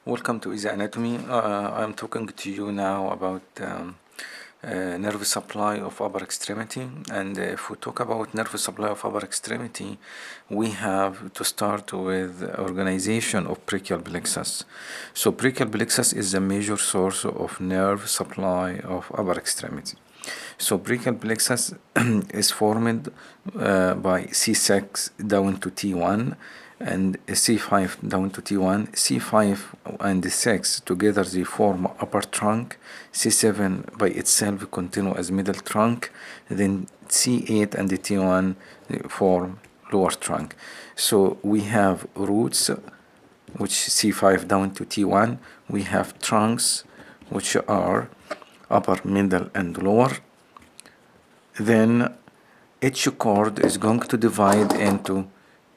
Welcome to Easy Anatomy. I'm talking to you now about nerve supply of upper extremity. And if we talk about nerve supply of upper extremity, we have to start with organization of brachial plexus. So brachial plexus is the major source of nerve supply of upper extremity. So brachial plexus is formed by C6 down to T1 and C5 down to T1. C5 and 6 together they form upper trunk. C7 by itself continue as middle trunk. Then C8 and the T1 form lower trunk. So we have roots, which C5 down to T1. We have trunks, which are upper, middle, and lower. Then each cord is going to divide into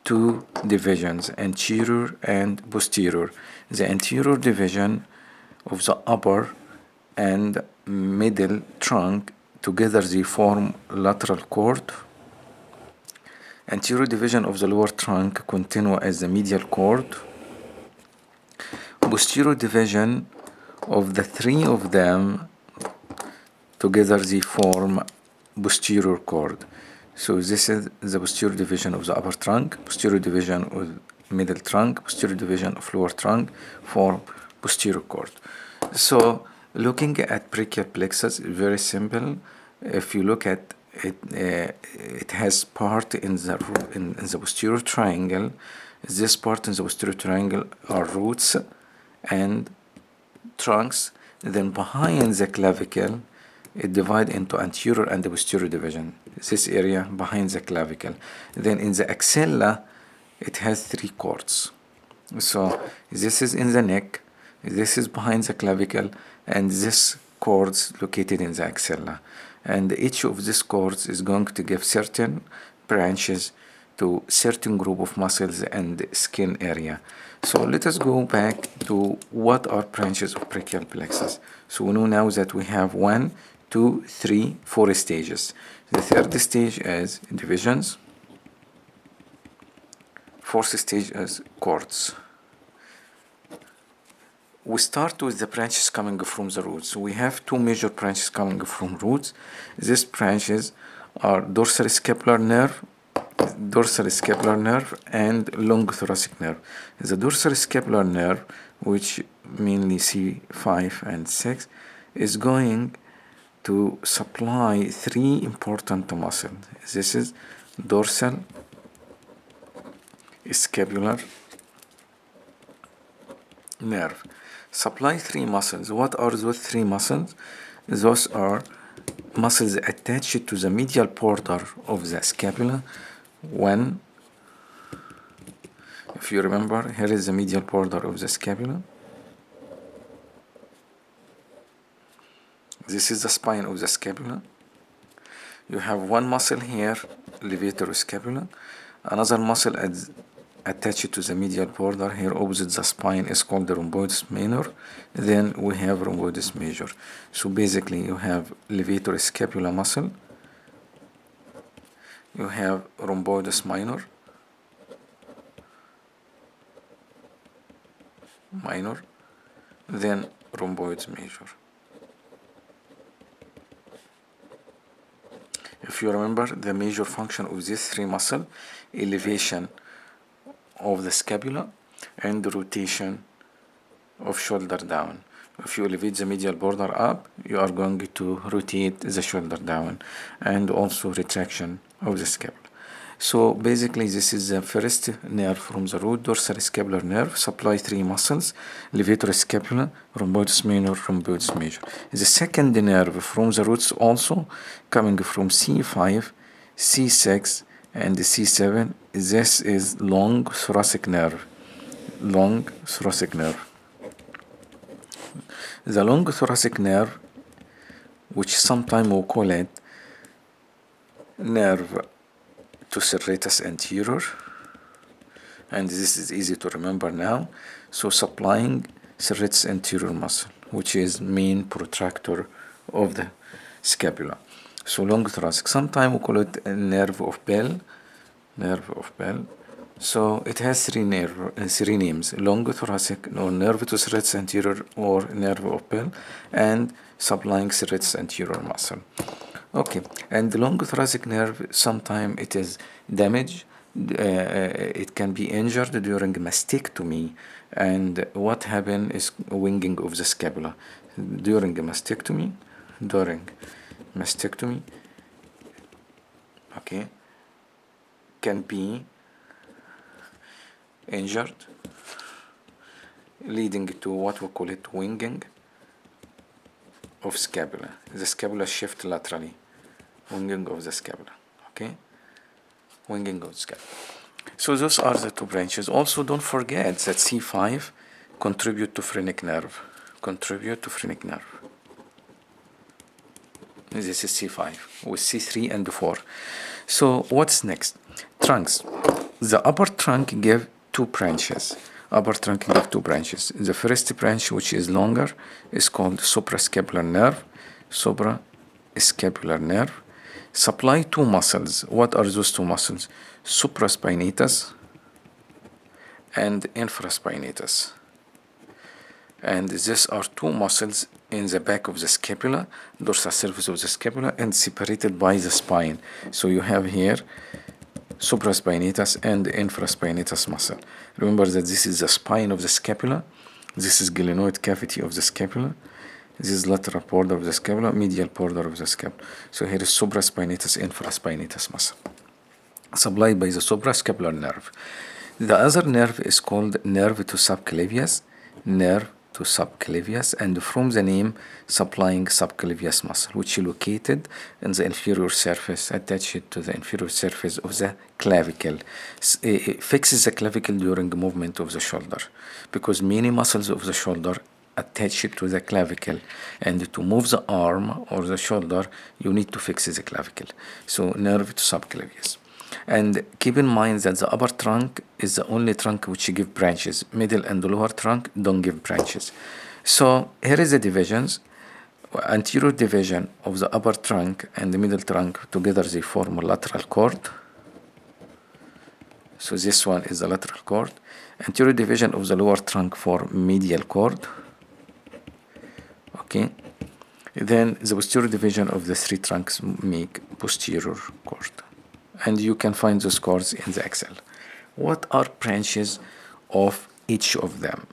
two divisions, anterior and posterior. The anterior division of the upper and middle trunk together they form lateral cord. Anterior division of the lower trunk continue as the medial cord. Posterior division of the three of them together they form posterior cord. So this is the posterior division of the upper trunk, posterior division of middle trunk, posterior division of lower trunk form posterior cord. So looking at brachial plexus, very simple. If you look at it, it has part in the posterior triangle. This part in the posterior triangle are roots and trunks. Then behind the clavicle, it divides into anterior and the posterior division. This area behind the clavicle. Then in the axilla, it has three cords. So this is in the neck, this is behind the clavicle, and this cords located in the axilla. And each of these cords is going to give certain branches to certain group of muscles and skin area. So let us go back to what are branches of brachial plexus. So we know now that we have 1, 2, 3, 4 stages. The third stage is divisions. Fourth stage is cords. We start with the branches coming from the roots. So we have two major branches coming from roots. These branches are dorsal scapular nerve, and long thoracic nerve. The dorsal scapular nerve, which mainly C5 and 6, is going to supply three important muscles. This is dorsal scapular nerve. Supply three muscles. What are those three muscles? Those are muscles attached to the medial border of the scapula. One, if you remember, here is the medial border of the scapula. This is the spine of the scapula. You have one muscle here, levator scapula. Another muscle attached to the medial border here opposite the spine is called the rhomboides minor. Then we have rhomboides major. So basically you have levator scapula muscle, you have rhomboides minor, then rhomboides major. If you remember the major function of these three muscles, elevation of the scapula and the rotation of shoulder down. If you elevate the medial border up, you are going to rotate the shoulder down, and also retraction of the scapula. So basically this is the first nerve from the root, dorsal scapular nerve, supply three muscles, levator scapula, rhomboides minor, rhomboides major. The second nerve from the roots also coming from C5, C6, and C7. This is long thoracic nerve. The long thoracic nerve, which sometimes we call it nerve to serratus anterior, and this is easy to remember now. So supplying serratus anterior muscle, which is main protractor of the scapula. So long thoracic. Sometimes we call it a nerve of Bell. So it has three names: long thoracic, or nerve to serratus anterior, or nerve of Bell, and supplying serratus anterior muscle. Okay, and the long thoracic nerve, sometimes it is damaged. It can be injured during mastectomy, and what happens is winging of the scapula during mastectomy. Okay, can be injured, leading to what we call it winging of scapula. The scapula shift laterally, winging of the scapula. Okay, winging of the scapula. So those are the two branches. Also, don't forget that C5 contribute to phrenic nerve. This is C5 with C3 and 4. So what's next? Trunks. The upper trunk give two branches. The first branch, which is longer, is called suprascapular nerve. Supply two muscles. What are those two muscles? Supraspinatus and infraspinatus. And these are two muscles in the back of the scapula, dorsal surface of the scapula, and separated by the spine. So you have here supraspinatus and infraspinatus muscle. Remember that this is the spine of the scapula. This is glenoid cavity of the scapula. This is lateral border of the scapula, medial border of the scapula. So here is supraspinatus, infraspinatus muscle, supplied by the suprascapular nerve. The other nerve is called nerve to subclavius, and from the name, supplying subclavius muscle, which is located in the inferior surface, attached to the inferior surface of the clavicle. It fixes the clavicle during the movement of the shoulder, because many muscles of the shoulder attach it to the clavicle, and to move the arm or the shoulder, you need to fix the clavicle. So nerve to subclavius. And keep in mind that the upper trunk is the only trunk which give branches. Middle and the lower trunk don't give branches. So here is the divisions. Anterior division of the upper trunk and the middle trunk together, they form a lateral cord. So this one is the lateral cord. Anterior division of the lower trunk form medial cord. Okay. Then the posterior division of the three trunks make posterior cord. And you can find those cords in the Excel. What are branches of each of them?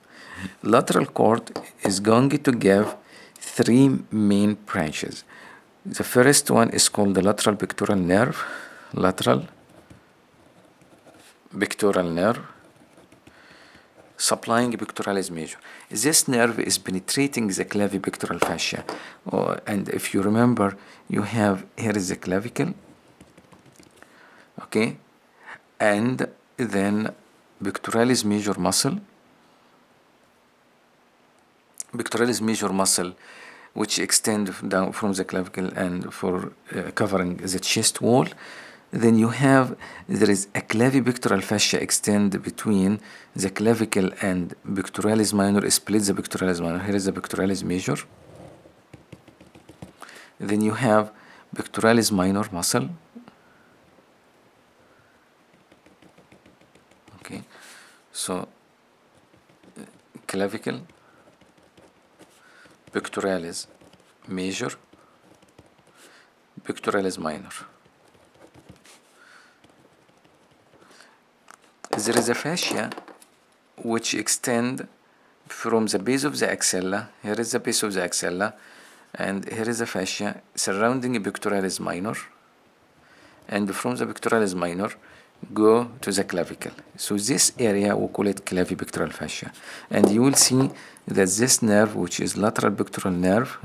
Lateral cord is going to give three main branches. The first one is called the lateral pectoral nerve. Supplying pectoralis major. This nerve is penetrating the clavipectoral fascia. And if you remember, you have here is the clavicle. Okay, and then pectoralis major muscle, which extend down from the clavicle and for covering the chest wall. Then there is a clavipectoral fascia extend between the clavicle and pectoralis minor, split the pectoralis minor. Here is the pectoralis major. Then you have pectoralis minor muscle. Okay, so clavicle, pectoralis major, pectoralis minor. There is a fascia which extend from the base of the axilla. Here is the base of the axilla, and here is the fascia surrounding pectoralis minor, and from the pectoralis minor go to the clavicle. So this area we call it clavipectoral fascia, and you will see that this nerve, which is lateral pectoral nerve,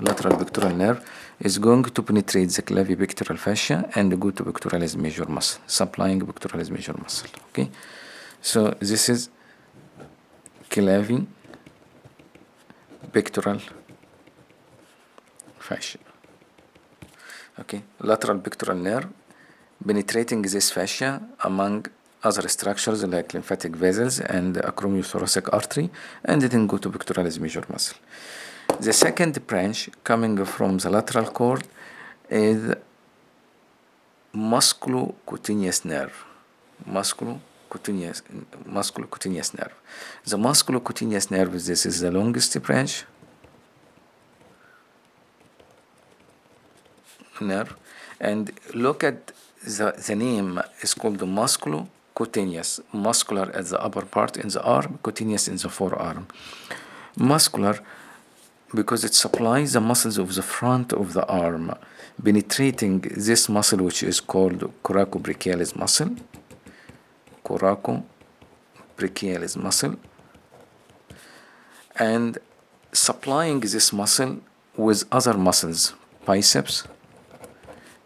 is going to penetrate the clavipectoral fascia and go to pectoralis major muscle, supplying pectoralis major muscle. Okay, so this is clavipectoral fascia. Okay, lateral pectoral nerve penetrating this fascia among other structures like lymphatic vessels and acromiothoracic artery, and then go to pectoralis major muscle. The second branch coming from the lateral cord is musculocutaneous nerve. musculocutaneous nerve. The musculocutaneous nerve, this is the longest branch nerve, and look at the name is called the musculocutaneous. Muscular at the upper part in the arm, cutaneous in the forearm. Muscular because it supplies the muscles of the front of the arm, penetrating this muscle which is called coracobrachialis muscle. Coracobrachialis muscle, and supplying this muscle with other muscles, biceps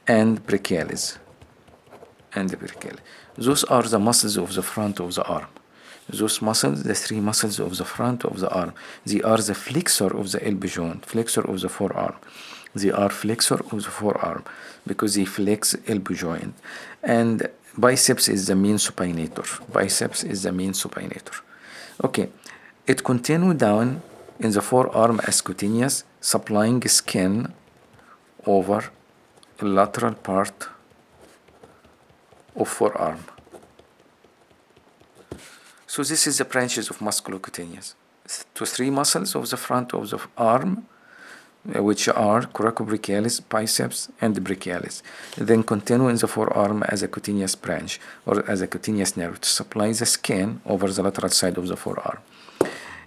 and brachialis. Those are the muscles of the front of the arm. Those muscles, the three muscles of the front of the arm, they are the flexor of the elbow joint, flexor of the forearm. They are flexor of the forearm because they flex elbow joint. And biceps is the main supinator. Biceps is the main supinator. Okay, it continues down in the forearm as cutaneous, supplying skin over lateral part of forearm. So this is the branches of musculocutaneous. To three muscles of the front of the arm, which are coracobrachialis, biceps, and brachialis. Then continue in the forearm as a cutaneous branch or as a cutaneous nerve to supply the skin over the lateral side of the forearm.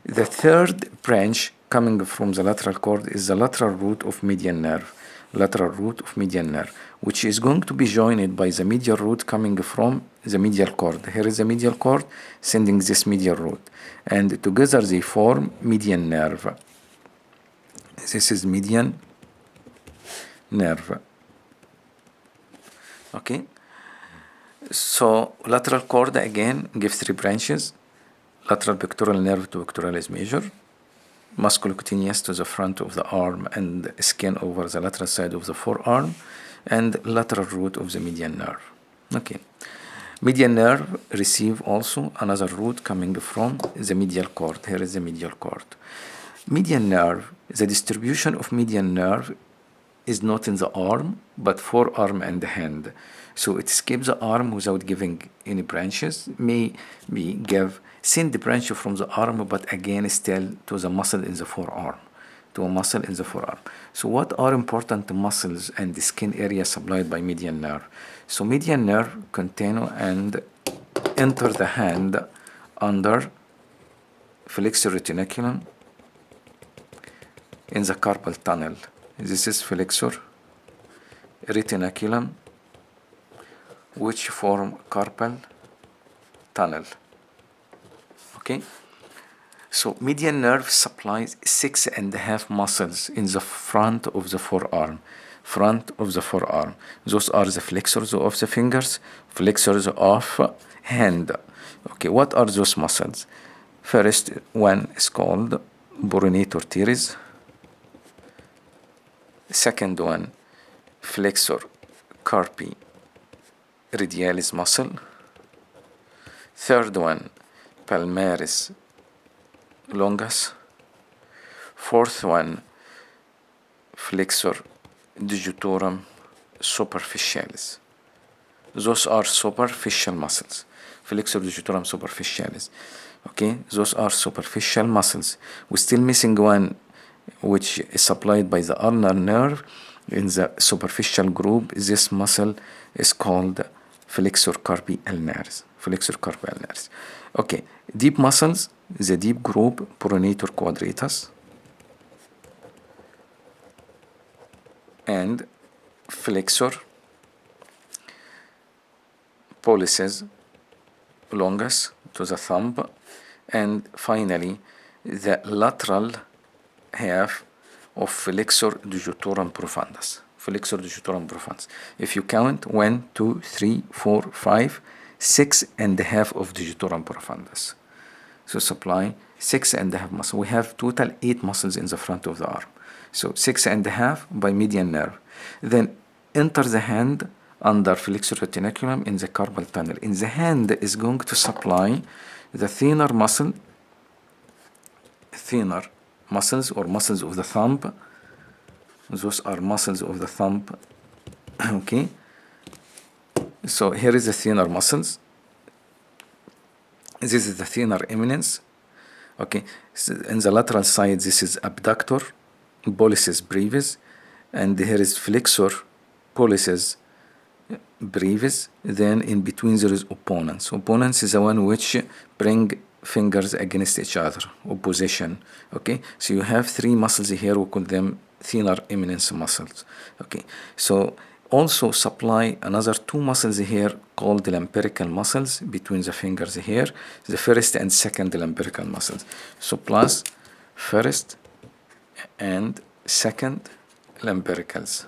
The third branch coming from the lateral cord is the lateral root of median nerve. Lateral root of median nerve, which is going to be joined by the medial root coming from the medial cord. Here is the medial cord sending this medial root, and together they form median nerve. This is median nerve. Okay, so lateral cord again gives three branches: lateral pectoral nerve to pectoralis major, musculocutaneous to the front of the arm and skin over the lateral side of the forearm, and lateral root of the median nerve. Okay, median nerve receive also another root coming from the medial cord. Here is the medial cord. Median nerve, the distribution of median nerve is not in the arm but forearm and hand. So it skips the arm without giving any branches. Maybe give send the branch from the arm, but again still to the muscle in the forearm, to a muscle in the forearm. So what are important muscles and the skin area supplied by median nerve? So median nerve continue and enter the hand under flexor retinaculum in the carpal tunnel. This is flexor retinaculum, which form carpal tunnel. Okay, so median nerve supplies 6.5 muscles in the front of the forearm. Front of the forearm. Those are the flexors of the fingers, flexors of hand. Okay, what are those muscles? First one is called pronator teres. Second one, flexor carpi radialis muscle. Third one, palmaris longus. Fourth one, flexor digitorum superficialis. Those are superficial muscles. Flexor digitorum superficialis. Okay, those are superficial muscles. We're still missing one, which is supplied by the ulnar nerve in the superficial group. This muscle is called flexor carpi ulnaris. Flexor carpi ulnaris. Okay, deep muscles, the deep group, pronator quadratus and flexor pollicis longus to the thumb, and finally the lateral half of flexor digitorum profundus. Flexor digitorum profundus. If you count 1, 2, 3, 4, 5, 6.5 of digitorum profundus. So supply 6.5 muscles. We have total 8 muscles in the front of the arm. So 6.5 by median nerve. Then enter the hand under flexor retinaculum in the carpal tunnel. In the hand is going to supply the thinner muscles or muscles of the thumb. Those are muscles of the thumb. Okay. So here is the thinner muscles This is the thenar eminence. Okay, so in the lateral side, this is abductor, pollicis brevis, and here is flexor, pollicis brevis. Then in between there is opponents. Opponents is the one which bring fingers against each other, opposition. Okay, so you have three muscles here. We call them thenar eminence muscles. Okay, so also supply another two muscles here called the lumbrical muscles between the fingers here, the first and second lumbrical muscles. So plus first and second lumbricals.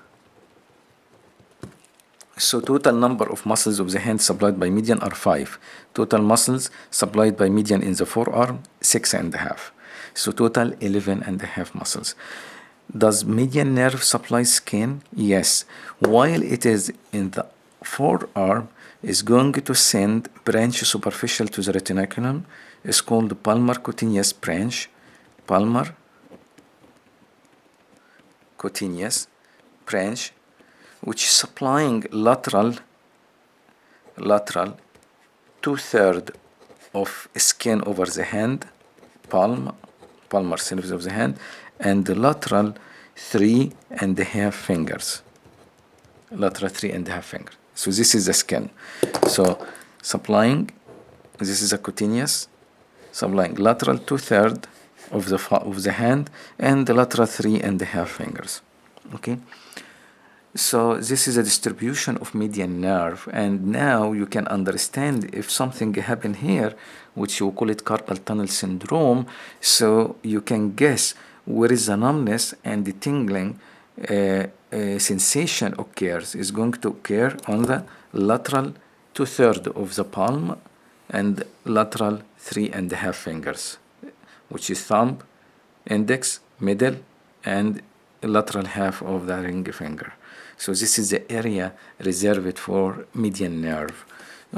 So total number of muscles of the hand supplied by median are 5. Total muscles supplied by median in the forearm, 6.5. So total 11.5 muscles. Does median nerve supply skin? Yes. While it is in the forearm, is going to send branch superficial to the retinaculum. It's called palmar cutaneous branch. Palmar cutaneous branch, which is supplying lateral 2/3 of skin over the hand, palmar surface of the hand, and the lateral 3.5 fingers. Lateral 3.5 fingers. So this is the skin. So supplying, this is a cutaneous, supplying lateral 2/3 of the hand and the lateral 3.5 fingers. Okay. So this is a distribution of median nerve, and now you can understand if something happened here, which you call it carpal tunnel syndrome. So you can guess where is the numbness and the tingling sensation occurs. Is going to occur on the lateral 2/3 of the palm and lateral 3.5 fingers, which is thumb, index, middle, and lateral half of the ring finger. So this is the area reserved for median nerve.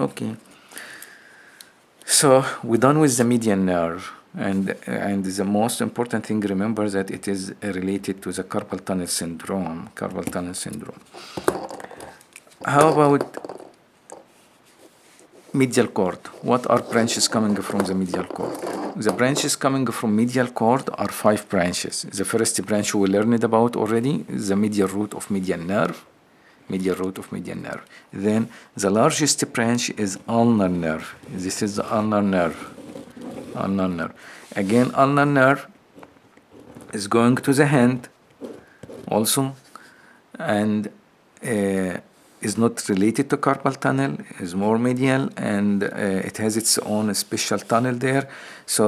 Okay. So we're done with the median nerve, and the most important thing, remember that it is related to the carpal tunnel syndrome. Carpal tunnel syndrome. How about medial cord? What are branches coming from the medial cord? The branches coming from medial cord are 5 branches. The first branch we learned about already is the medial root of median nerve. Medial root of median nerve. Then the largest branch is ulnar nerve. This is the ulnar nerve. Ulnar nerve. Again, ulnar nerve is going to the hand also, and is not related to carpal tunnel, is more medial, and it has its own special tunnel there. So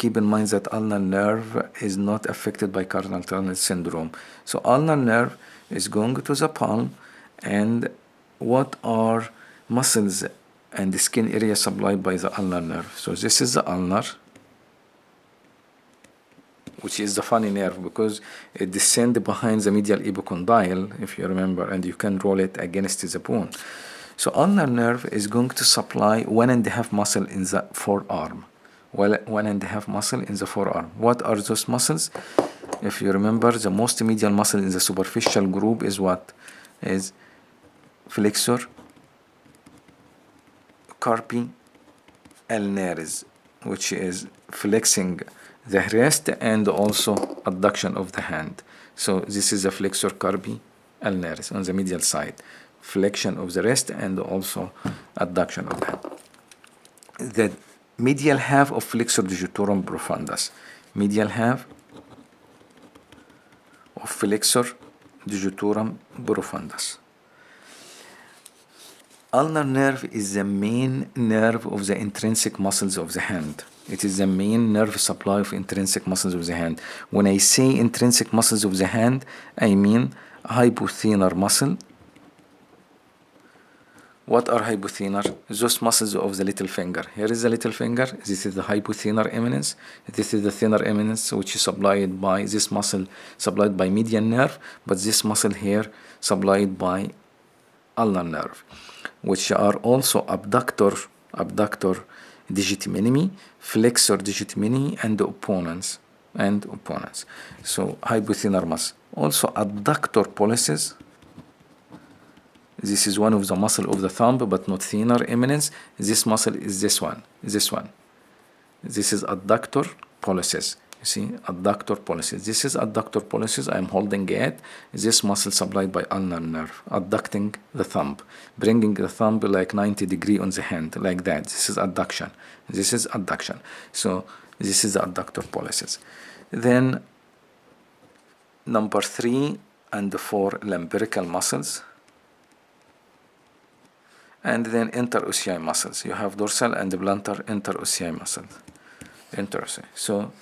keep in mind that ulnar nerve is not affected by carpal tunnel syndrome. So ulnar nerve is going to the palm, and what are muscles and the skin area supplied by the ulnar nerve? So this is the ulnar, which is the funny nerve because it descends behind the medial epicondyle, if you remember, and you can roll it against the bone. So ulnar nerve is going to supply 1.5 muscle in the forearm. Well, 1.5 muscle in the forearm. What are those muscles? If you remember, the most medial muscle in the superficial group is what? Is flexor carpi ulnaris, which is flexing the wrist and also adduction of the hand. So this is the flexor carpi ulnaris on the medial side. Flexion of the wrist and also adduction of the hand. The medial half of flexor digitorum profundus. Medial half of flexor digitorum profundus. Ulnar nerve is the main nerve of the intrinsic muscles of the hand. It is the main nerve supply of intrinsic muscles of the hand. When I say intrinsic muscles of the hand, I mean hypothenar muscle. What are hypothenar? Those muscles of the little finger. Here is the little finger. This is the hypothenar eminence. This is the thenar eminence, which is supplied by this muscle, supplied by median nerve, but this muscle here supplied by ulnar nerve, which are also abductor digit minimi, flexor digit minimi, and opponents. So hypothenar muscle. Also adductor pollicis This is one of the muscle of the thumb, but not thinner eminence. This muscle is this one. This is adductor pollicis. You see, adductor pollicis. This is adductor pollicis. I am holding it. This muscle supplied by ulnar nerve, adducting the thumb, bringing the thumb like 90 degrees on the hand, like that. This is adduction. This is adduction. So this is the adductor pollicis. Then number 3 and 4 lumbrical muscles. And then interossei muscles. You have dorsal and plantar interossei muscles. Interossei. So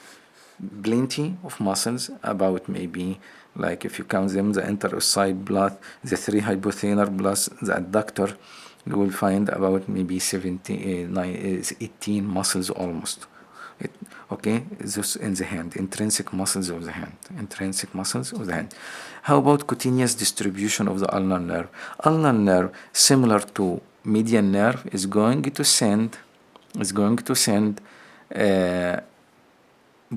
plenty of muscles, about maybe, like if you count them, the interossei plus the 3 hypothenar plus the adductor, you will find about maybe 18 muscles almost. Okay, this in the hand, intrinsic muscles of the hand, intrinsic muscles of the hand. How about cutaneous distribution of the ulnar nerve? Ulnar nerve, similar to median nerve, is going to send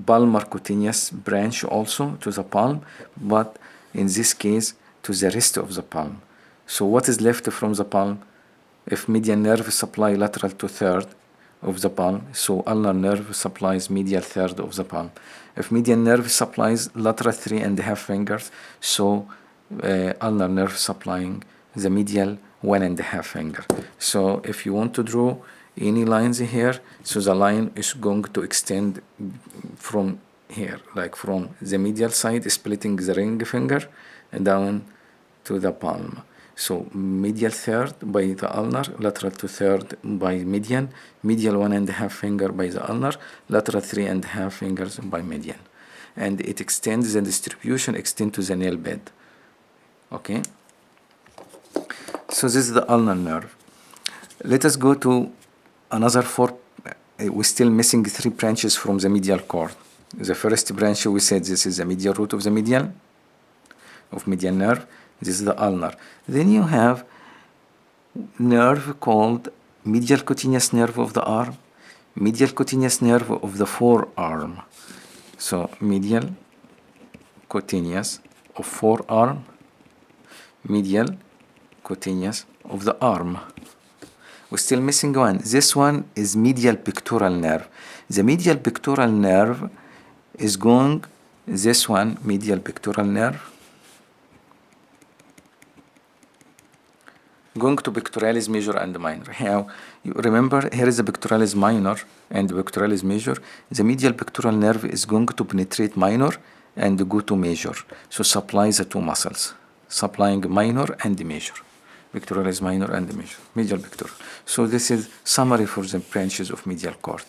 palmar cutaneous branch also to the palm, but in this case to the rest of the palm. So what is left from the palm? If median nerve supply lateral 2/3 of the palm, so ulnar nerve supplies medial 1/3 of the palm. If median nerve supplies lateral 3.5 fingers, so ulnar nerve supplying the medial 1.5 finger. So if you want to draw any lines here, so the line is going to extend from here, like from the medial side, splitting the ring finger and down to the palm. So medial 1/3 by the ulnar, lateral 2/3 by median, medial 1.5 finger by the ulnar, lateral 3.5 fingers by median. And it extends, the distribution extend to the nail bed. Okay? So this is the ulnar nerve. Let us go to another 4. We're still missing 3 branches from the medial cord. The first branch, we said this is the medial root of the median nerve. This is the ulnar. Then you have nerve called medial cutaneous nerve of the arm, medial cutaneous nerve of the forearm. So medial cutaneous of forearm, medial cutaneous of the arm. We're still missing one. This one is medial pectoral nerve. The medial pectoral nerve is going, this one, medial pectoral nerve, going to pectoralis major and minor. How? You remember, here is the pectoralis minor and the pectoralis major. The medial pectoral nerve is going to penetrate minor and go to major. So supply the 2 muscles, supplying minor and major. Pectoralis minor and major, medial pectoral. So this is summary for the branches of medial cord.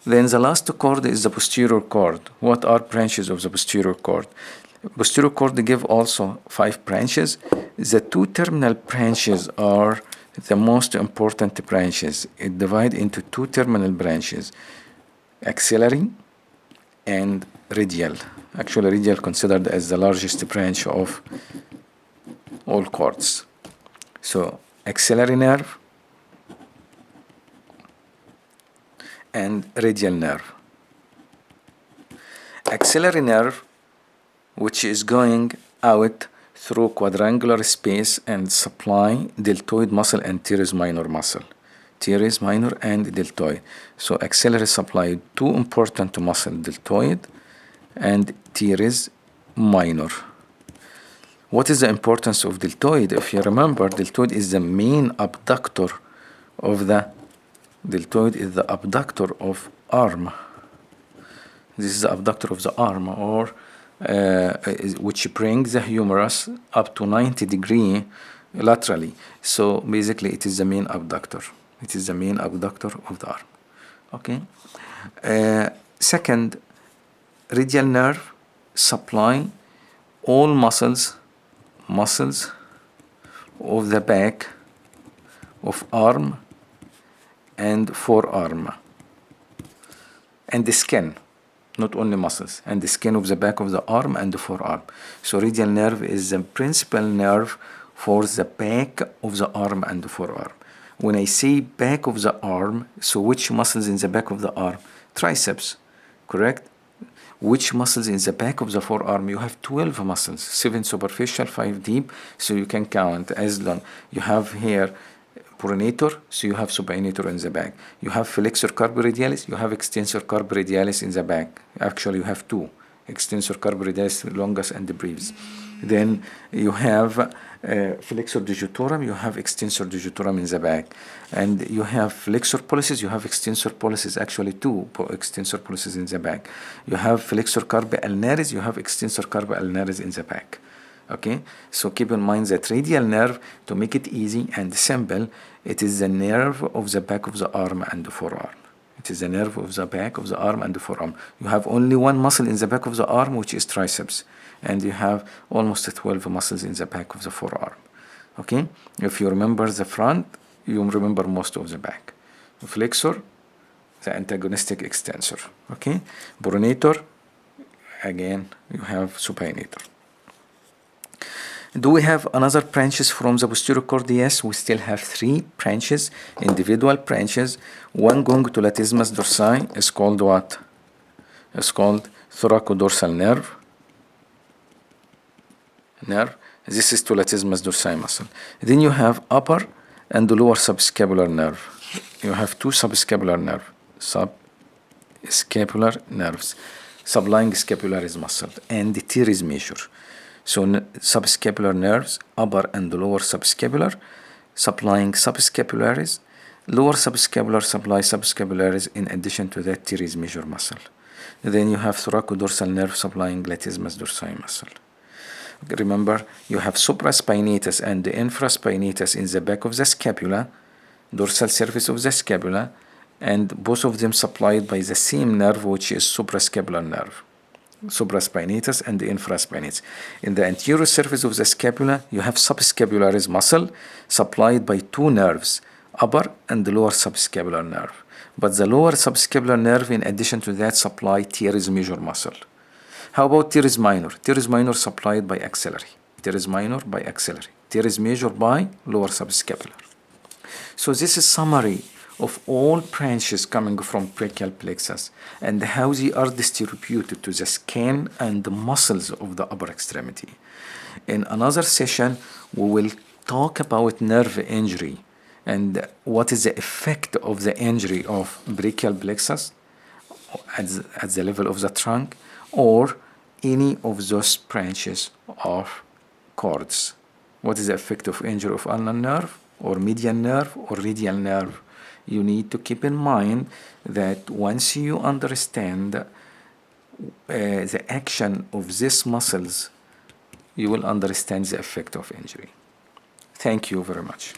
Then the last cord is the posterior cord. What are branches of the posterior cord? Posterior cord give also 5 branches. The 2 terminal branches are the most important branches. It divides into 2 terminal branches, axillary and radial. Actually, radial considered as the largest branch of all cords. So axillary nerve and radial nerve. Axillary nerve, which is going out through quadrangular space and supply deltoid muscle and teres minor muscle. Teres minor and deltoid. So axillary supply 2 important muscle, deltoid and teres minor. What is the importance of deltoid? If you remember, deltoid is the main abductor of the arm. This is the abductor of the arm, or which brings the humerus up to 90 degrees laterally. So basically, it is the main abductor. It is the main abductor of the arm. Okay. Second, radial nerve supply all muscles of the back of arm and forearm and the skin, not only muscles, and the skin of the back of the arm and the forearm. So radial nerve is the principal nerve for the back of the arm and the forearm. When I say back of the arm, so which muscles in the back of the arm? Triceps, correct? Which muscles in the back of the forearm? You have 12 muscles, 7 superficial, 5 deep, so you can count as long. You have here pronator, so you have supinator in the back. You have flexor carporadialis, you have extensor carporadialis in the back. Actually, you have two, extensor carporadialis longus and brevis. Then you have flexor digitorum, you have extensor digitorum in the back. And you have flexor pollicis, you have extensor pollicis, actually two extensor pollicis in the back. You have flexor carpi ulnaris, you have extensor carpi ulnaris in the back. Okay, so keep in mind that radial nerve, to make it easy and simple, it is the nerve of the back of the arm and the forearm. It is the nerve of the back of the arm and the forearm. You have only one muscle in the back of the arm, which is triceps, and you have almost 12 muscles in the back of the forearm. Okay, if you remember the front, you remember most of the back. Flexor, the antagonistic extensor. Okay, pronator, again you have supinator. Do we have another branches from the posterior cord? Yes, we still have 3 branches, individual branches. One going to latissimus dorsi is called what? It's called thoracodorsal nerve. This is to latissimus dorsi muscle. Then you have upper and lower subscapular nerve. You have 2 subscapular nerve, subscapular nerves. Sublying scapularis muscle and the teres major. So subscapular nerves, upper and lower subscapular, supplying subscapularis, lower subscapular supply subscapularis in addition to that teres major muscle. Then you have thoracodorsal nerve supplying latissimus dorsi muscle. Remember, you have supraspinatus and infraspinatus in the back of the scapula, dorsal surface of the scapula, and both of them supplied by the same nerve, which is suprascapular nerve. Supraspinatus and the infraspinatus. In the anterior surface of the scapula, you have subscapularis muscle supplied by 2 nerves, upper and lower subscapular nerve. But the lower subscapular nerve, in addition to that, supply teres major muscle. How about teres minor? Teres minor supplied by axillary. Teres minor by axillary. Teres major by lower subscapular. So this is summary of all branches coming from brachial plexus and how they are distributed to the skin and the muscles of the upper extremity. In another session, we will talk about nerve injury and what is the effect of the injury of brachial plexus at the level of the trunk or any of those branches of cords. What is the effect of injury of ulnar nerve or medial nerve or radial nerve? You need to keep in mind that once you understand the action of these muscles, you will understand the effect of injury. Thank you very much.